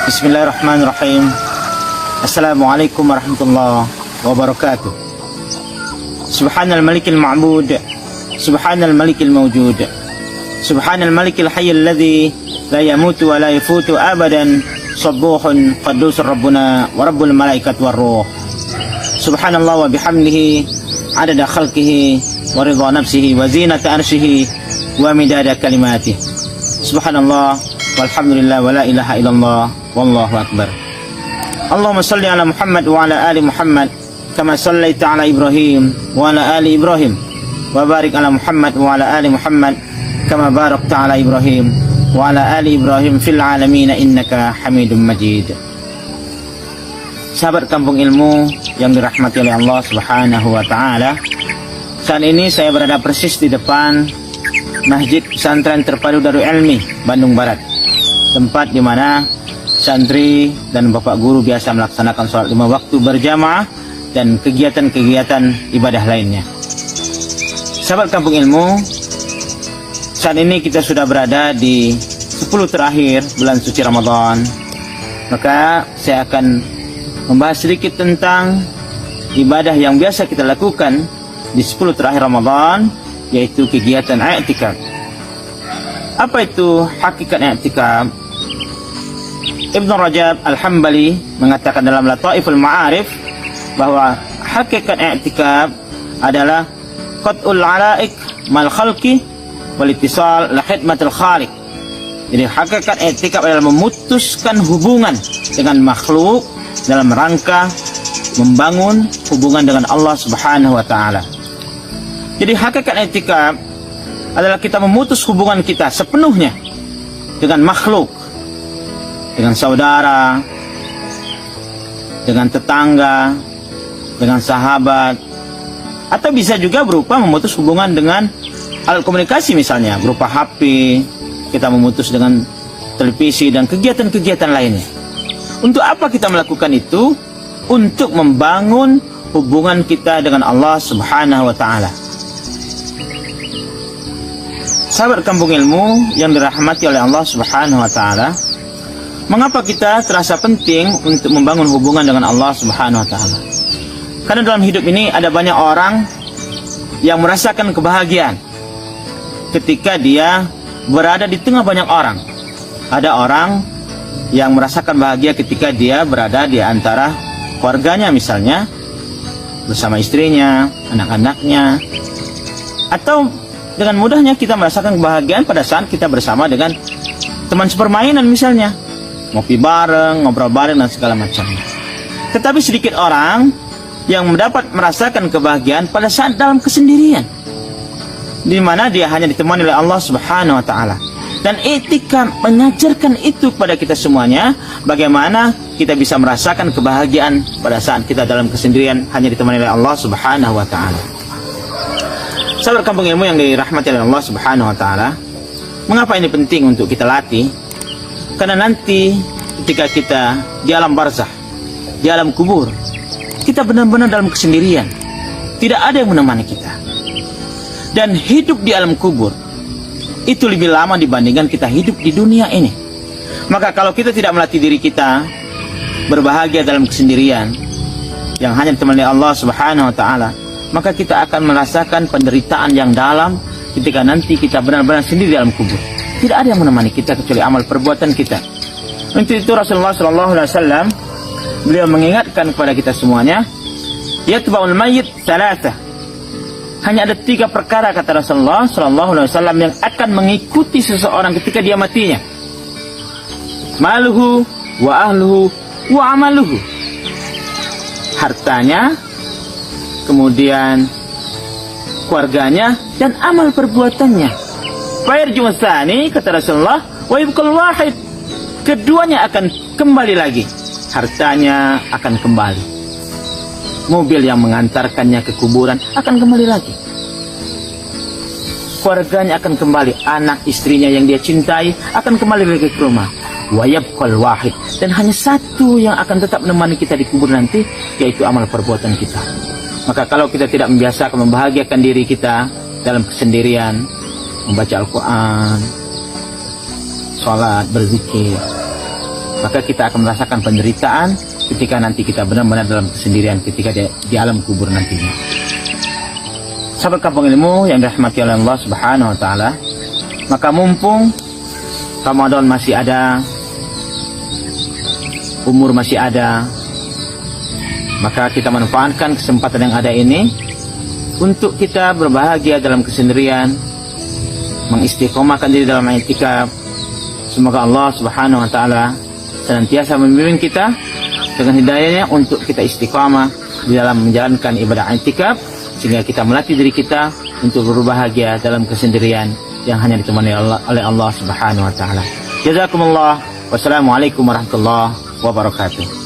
Bismillahirrahmanirrahim. Assalamualaikum warahmatullahi wabarakatuh. Subhanal malikil ma'bud, subhanal malikil mawjud, subhanal malikil hayyil ladzi la yamutu wa la yafutu abadan, subuhun qaddusur rabbuna wa rabbul malaikat war ruh. Subhanallah wa bihamdihi adada khalqihi wa ridha nafsihi wa zinata arsyihi wa midada kalimatihi. Subhanallah walhamdulillah wa la ilaha illallah wallahu akbar. Allahumma salli ala Muhammad wa ala ali Muhammad kama sallaita ala Ibrahim wa ala ali Ibrahim wa barik ala Muhammad wa ala ali Muhammad kama barakta ala Ibrahim wa ala ali Ibrahim fil alamin innaka Hamidum Majid. Sahabat Kampung Ilmu yang dirahmati oleh Allah Subhanahu wa taala, saat ini saya berada persis di depan Masjid Pesantren Terpadu Darul Ilmi Bandung Barat, tempat di mana santri dan bapak guru biasa melaksanakan sholat 5 waktu berjamaah dan kegiatan-kegiatan ibadah lainnya. Sahabat Kampung Ilmu, saat ini kita sudah berada di 10 terakhir bulan suci Ramadan. Maka saya akan membahas sedikit tentang ibadah yang biasa kita lakukan di 10 terakhir Ramadan, yaitu kegiatan i'tikaf. Apa itu hakikat i'tikaf? Ibnu Rajab Al-Hambali mengatakan dalam Lataiful Ma'arif bahwa hakikat i'tikaf adalah qat'ul alaik mal khalqi wal ittisal la khidmatil khaliq. Jadi hakikat i'tikaf adalah memutuskan hubungan dengan makhluk dalam rangka membangun hubungan dengan Allah Subhanahu wa taala. Jadi hakikat i'tikaf adalah kita memutus hubungan kita sepenuhnya dengan makhluk, dengan saudara, dengan tetangga, dengan sahabat, atau bisa juga berupa memutus hubungan dengan alat komunikasi, misalnya berupa HP, kita memutus dengan televisi dan kegiatan-kegiatan lainnya. Untuk apa kita melakukan itu? Untuk membangun hubungan kita dengan Allah Subhanahu wa taala. Sahabat Kampung Ilmu yang dirahmati oleh Allah Subhanahu wa taala, mengapa kita terasa penting untuk membangun hubungan dengan Allah Subhanahu wa taala? Karena dalam hidup ini ada banyak orang yang merasakan kebahagiaan ketika dia berada di tengah banyak orang. Ada orang yang merasakan bahagia ketika dia berada di antara keluarganya, misalnya bersama istrinya, anak-anaknya. Atau dengan mudahnya kita merasakan kebahagiaan pada saat kita bersama dengan teman sepermainan, misalnya ngopi bareng, ngobrol bareng, dan segala macamnya. Tetapi sedikit orang yang mendapat merasakan kebahagiaan pada saat dalam kesendirian, di mana dia hanya ditemani oleh Allah Subhanahu wa taala. Dan i'tikaf mengajarkan itu kepada kita semuanya, bagaimana kita bisa merasakan kebahagiaan pada saat kita dalam kesendirian hanya ditemani oleh Allah Subhanahu wa taala. Sahabat Kampung Ilmu yang dirahmati oleh Allah Subhanahu wa taala, mengapa ini penting untuk kita latih? Karena nanti ketika kita di alam barzakh, di alam kubur, kita benar-benar dalam kesendirian, tidak ada yang menemani kita. Dan hidup di alam kubur itu lebih lama dibandingkan kita hidup di dunia ini. Maka kalau kita tidak melatih diri kita berbahagia dalam kesendirian yang hanya ditemani Allah Subhanahu wa taala, maka kita akan merasakan penderitaan yang dalam ketika nanti kita benar-benar sendiri di alam kubur. Tidak ada yang menemani kita kecuali amal perbuatan kita. Untuk itu Rasulullah SAW beliau mengingatkan kepada kita semuanya, yatba'ul mayyit thalathah. Hanya ada 3 perkara, kata Rasulullah SAW, yang akan mengikuti seseorang ketika dia matinya: maluhu wa ahluhu wa amaluhu. Hartanya, kemudian keluarganya, dan amal perbuatannya. Fayarji'u tsani, kata Rasulullah, wa yabqal wahid. Keduanya akan kembali lagi. Hartanya akan kembali. Mobil yang mengantarkannya ke kuburan akan kembali lagi. Keluarganya akan kembali. Anak istrinya yang dia cintai akan kembali lagi ke rumah. Wa yabqal wahid. Dan hanya satu yang akan tetap menemani kita di kubur nanti, yaitu amal perbuatan kita. Maka kalau kita tidak membiasakan membahagiakan diri kita dalam kesendirian, membaca Al-Quran, sholat, berzikir, maka kita akan merasakan penderitaan ketika nanti kita benar-benar dalam kesendirian ketika di alam kubur nantinya. Sahabat kampung ilmu yang dirahmati oleh Allah Subhanahu wa taala, maka mumpung Ramadan masih ada, umur masih ada, maka kita manfaatkan kesempatan yang ada ini untuk kita berbahagia dalam kesendirian, mengistiqomahkan diri dalam i'tikaf. Semoga Allah Subhanahu wa taala senantiasa membimbing kita dengan hidayahnya untuk kita istiqamah di dalam menjalankan ibadah i'tikaf, sehingga kita melatih diri kita untuk berbahagia dalam kesendirian yang hanya ditemani oleh Allah Subhanahu wa taala. Jazakumullah. Wassalamualaikum warahmatullahi wabarakatuh.